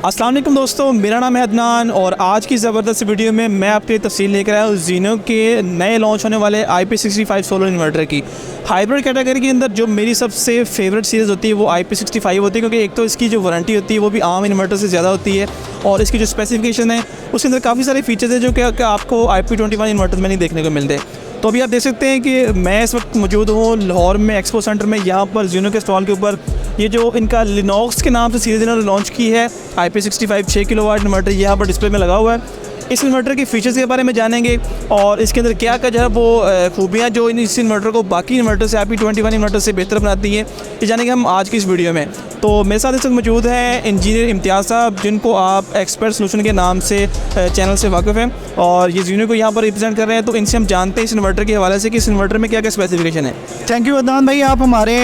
अस्सलाम वालेकुम दोस्तों, मेरा नाम है अदनान और आज की ज़बरदस्त वीडियो में मैं आपके लिए तफसील लेकर आया हूँ ज़ीनो के नए लॉन्च होने वाले IP65 सोलर इन्वर्टर की। हाइब्रिड कैटेगरी के अंदर जो मेरी सबसे फेवरेट सीरीज़ होती है वो IP65 होती है, क्योंकि एक तो इसकी जो वारंटी होती है वो भी आम इन्वर्टर से ज़्यादा होती है और इसकी जो स्पेसिफिकेशन है उसके अंदर काफ़ी सारे फीचर्स हैं जो कि आपको IP21 इन्वर्टर में नहीं देखने को मिलते। तो अभी आप देख सकते हैं कि मैं इस वक्त मौजूद हूँ लाहौर में एक्सपो सेंटर में। यहाँ पर ज़ीनो के स्टॉल के ऊपर ये जो इनका लिनॉक्स के नाम से सीरीज़ इन्होंने लॉन्च की है IP65 6 किलोवाट इन्वर्टर यहाँ पर डिस्प्ले में लगा हुआ है। इस इन्वर्टर की फ़ीचर्स के बारे में जानेंगे और इसके अंदर क्या क्या जो है वो खूबियाँ जो इस इन्वर्टर को बाकी इन्वर्टर से IP21 इन्वर्टर से बेहतर बनाती हैं, ये जानेंगे हम आज की इस वीडियो में। तो मेरे साथ इस वक्त मौजूद हैं इंजीनियर इम्तियाज़ साहब, जिनको आप एक्सपर्ट सोल्यूशन के नाम से चैनल से वाकिफ़ हैं और ये ज़ीनो को यहाँ पर रिप्रेजेंट कर रहे हैं। तो इनसे हम जानते हैं इस इन्वर्टर के हवाले से कि इस इन्वर्टर में क्या क्या स्पेसिफिकेशन है। थैंक यू अदनान भाई, आप हमारे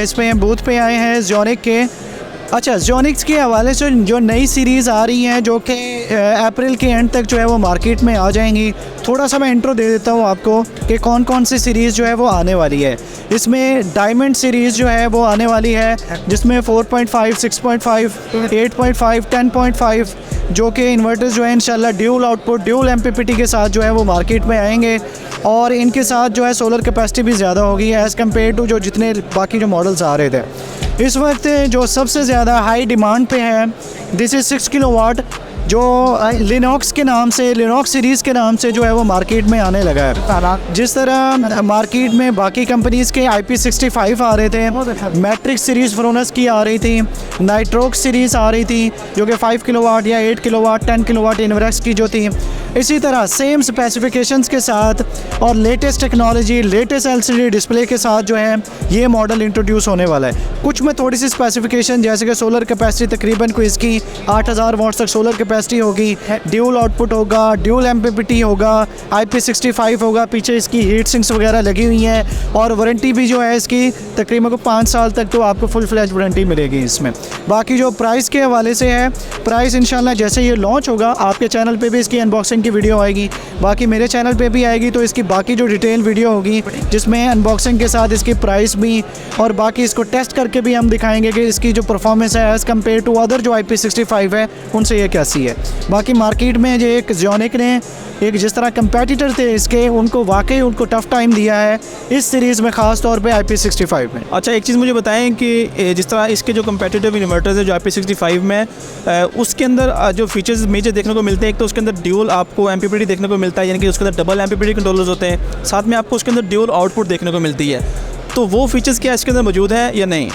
इसमें बूथ पे आए हैं ज़ोनिक के। अच्छा, ज़ोनिक्स के हवाले से जो नई सीरीज़ आ रही हैं जो कि अप्रैल के एंड तक जो है वो मार्केट में आ जाएंगी, थोड़ा सा मैं इंट्रो दे देता हूँ आपको कि कौन कौन सी सीरीज़ जो है वो आने वाली है। इसमें डायमंड सीरीज़ जो है वो आने वाली है, जिसमें 4.5, 6.5, 8.5, 10.5 जो कि इन्वर्टर्स जो है इंशाल्लाह ड्यूल आउटपुट ड्यूल MPPT के साथ जो है वो मार्केट में आएंगे और इनके साथ जो है सोलर कैपेसिटी भी ज़्यादा होगी एज़ कम्पेयर टू जो जितने बाकी जो मॉडल्स आ रहे थे। इस वक्त जो सबसे ज़्यादा हाई डिमांड पे है दिस इज़ 6 किलोवाट, जो लिनॉक्स के नाम से, लिनॉक्स सीरीज़ के नाम से जो है वो मार्केट में आने लगा है। जिस तरह मार्केट में बाकी कंपनीज़ के IP65 आ रहे थे, मैट्रिक्स सीरीज़ फ्रोनस की आ रही थी, नाइट्रोक्स सीरीज़ आ रही थी जो कि 5 किलोवाट या 8 किलोवाट 10 किलोवाट इन्वर्क्स की जो थी, इसी तरह सेम स्पेसिफिकेशंस के साथ और latest technology, latest LCD display के साथ जो है ये मॉडल इंट्रोड्यूस होने वाला है। कुछ में थोड़ी सी स्पेसिफिकेशन जैसे कि सोलर कैपेसिटी तकरीबन कोई इसकी 8000 वाट्स तक सोलर कैपेसिटी होगी, ड्यूल आउटपुट होगा, ड्यूल MPPT होगा, IP65 होगा, पीछे इसकी हीट सिंक्स वगैरह लगी हुई हैं और वारंटी भी जो है इसकी तकरीबन को 5 साल तक तो आपको फुल फ्लैश वारंटी मिलेगी इसमें। बाकी जो प्राइस के हवाले से है, प्राइस इंशाल्लाह जैसे ये लॉन्च होगा आपके चैनल पे भी इसकी अनबॉक्सिंग की वीडियो आएगी, बाकी मेरे चैनल पे भी आएगी, तो इसकी बाकी जो डिटेल वीडियो होगी जिसमें अनबॉक्सिंग के साथ इसकी प्राइस भी और बाकी इसको टेस्ट करके भी हम दिखाएंगे कि इसकी जो परफॉर्मेंस है एज़ कम्पेयर टू अदर जो IP65 है उनसे ये कैसी है। बाकी मार्केट में जो एक ज़ोनिक ने एक जिस तरह कंपेटिटर थे इसके, उनको वाकई उनको टफ़ टाइम दिया है इस सीरीज़ में, ख़ास तौर पे IP65 में। अच्छा, एक चीज़ मुझे बताएं कि जिस तरह इसके जो कंपेटिटिव इन्वर्टर्स है जो IP65 में उसके अंदर जो फीचर्स मेजर देखने को मिलते हैं, एक तो उसके अंदर ड्यूल आपको MPPT देखने को मिलता है, यानी कि उसके अंदर डबल MPPT कंट्रोलर्स होते हैं, साथ में आपको उसके अंदर ड्यूल आउटपुट देखने को मिलती है। तो वो फीचर्स क्या इसके अंदर मौजूद है या नहीं?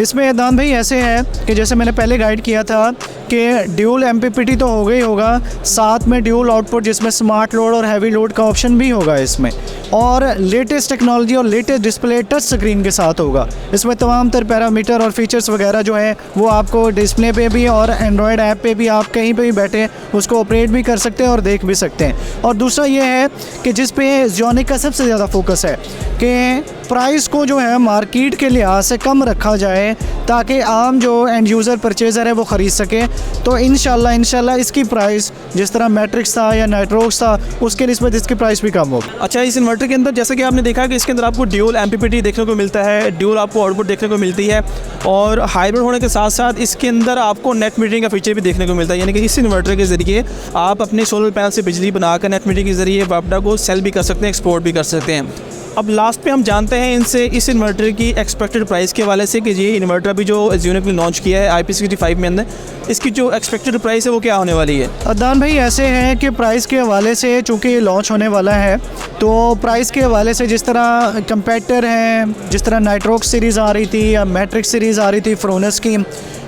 इसमें अदनान भाई ऐसे है कि जैसे मैंने पहले गाइड किया था कि ड्यूल MPPT तो हो गई होगा, साथ में ड्यूल आउटपुट जिसमें स्मार्ट लोड और हैवी लोड का ऑप्शन भी होगा इसमें, और लेटेस्ट टेक्नोलॉजी और लेटेस्ट डिस्प्ले टच स्क्रीन के साथ होगा। इसमें तमाम तर पैरामीटर और फीचर्स वगैरह जो है वो आपको डिस्प्ले पे भी और एंड्रॉयड ऐप पे भी आप कहीं पे भी बैठे उसको ऑपरेट भी कर सकते हैं और देख भी सकते हैं। और दूसरा ये है कि जिस पे ज़ोनिक का सबसे ज़्यादा फोकस है कि प्राइस को जो है मार्केट के लिहाज से कम रखा जाए ताकि आम जो एंड यूज़र परचेज़र है वो ख़रीद सके। तो इंशाल्लाह इसकी प्राइस जिस तरह मैट्रिक्स था या नाइट्रोक्स था उसके निस्बत इसकी प्राइस भी कम होगी। अच्छा, इस इन्वर्टर के अंदर जैसे कि आपने देखा कि इसके अंदर आपको ड्यूल MPPT देखने को मिलता है, ड्यूल आपको आउटपुट देखने को मिलती है और हाइब्रिड होने के साथ साथ इसके अंदर आपको नेट मीटरिंग का फीचर भी देखने को मिलता है, यानी कि इस इन्वर्टर के ज़रिए आप अपने सोलर पैनल से बिजली बनाकर नेट मीटरिंग के ज़रिए वापडा को सेल भी कर सकते हैं, एक्सपोर्ट भी कर सकते हैं। अब लास्ट पे हम जानते हैं इनसे इस इन्वर्टर की एक्सपेक्टेड प्राइस के हवाले से कि ये इन्वर्टर अभी जो ज़ीनो ने लॉन्च किया है IP65 में अंदर, इसकी जो एक्सपेक्टेड प्राइस है वो क्या होने वाली है? अदनान भाई ऐसे है कि प्राइस के हवाले से चूँकि ये लॉन्च होने वाला है तो प्राइस के हवाले से जिस तरह कंपेटिटर हैं, जिस तरह नाइट्रोक्स सीरीज़ आ रही थी या मैट्रिक्स सीरीज़ आ रही थी फ्रोनस की,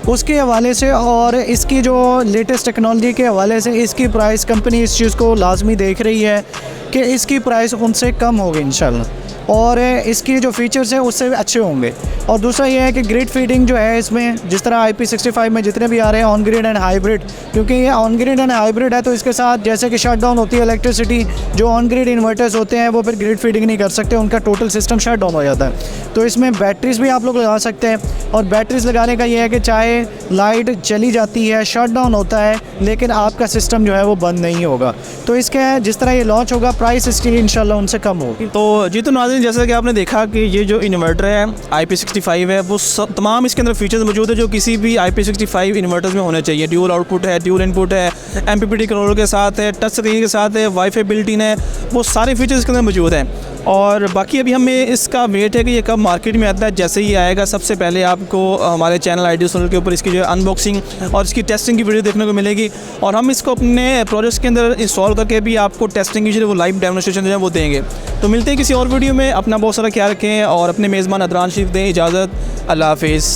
उसके हवाले से और इसकी जो लेटेस्ट टेक्नोलॉजी के हवाले से इसकी प्राइस कंपनी इस चीज़ को लाजमी देख रही है कि इसकी प्राइस उनसे कम होगी इंशाल्लाह और इसकी जो फीचर्स हैं उससे अच्छे होंगे। और दूसरा ये है कि ग्रिड फीडिंग जो है इसमें जिस तरह IP65 में जितने भी आ रहे हैं ऑन ग्रिड एंड हाइब्रिड, क्योंकि ये ऑन ग्रिड एंड हाइब्रिड है तो इसके साथ जैसे कि शट डाउन होती है इलेक्ट्रिसिटी, जो ऑन ग्रिड इन्वर्टर्स होते हैं वो फिर ग्रिड फीडिंग नहीं कर सकते, उनका टोटल सिस्टम शट डाउन हो जाता है। तो इसमें बैटरीज भी आप लोग लगा सकते हैं और बैटरीज लगाने का ये है कि चाहे लाइट चली जाती है, शट डाउन होता है, लेकिन आपका सिस्टम जो है वो बंद नहीं होगा। तो इसके जिस तरह ये लॉन्च होगा प्राइस इसकी इंशाल्लाह उनसे कम होगी। तो जी तो नाज़रीन, नाज़रीन, जैसा कि आपने देखा कि ये जो इन्वर्टर है IP65 है, वो तमाम इसके अंदर फीचर्स मौजूद है जो किसी भी IP65 इन्वर्टर्स में होने चाहिए। ड्यूल आउटपुट है, ड्यूल इनपुट है, MPPT कंट्रोलर के साथ है, टच स्क्रीन के साथ है, वाईफाई बिल्ट इन है, वो सारे फीचर्स इसके अंदर मौजूद हैं। और बाकी अभी हमें इसका वेट है कि ये कब मार्केट में आता है। जैसे ही आएगा सबसे पहले आपको हमारे चैनल आइडिया सोलर के ऊपर इसकी जो है अनबॉक्सिंग और इसकी टेस्टिंग की वीडियो देखने को मिलेगी, और हम इसको अपने प्रोजेक्ट्स के अंदर इंस्टॉल करके भी आपको टेस्टिंग की जो वो लाइव डेमोन्स्ट्रेशन जो है वो देंगे। तो मिलते हैं किसी और वीडियो में। अपना बहुत सारा ख्याल रखें और अपने मेज़बान अदरान शरीफ दें इजाज़त। अल्लाह हाफिज़।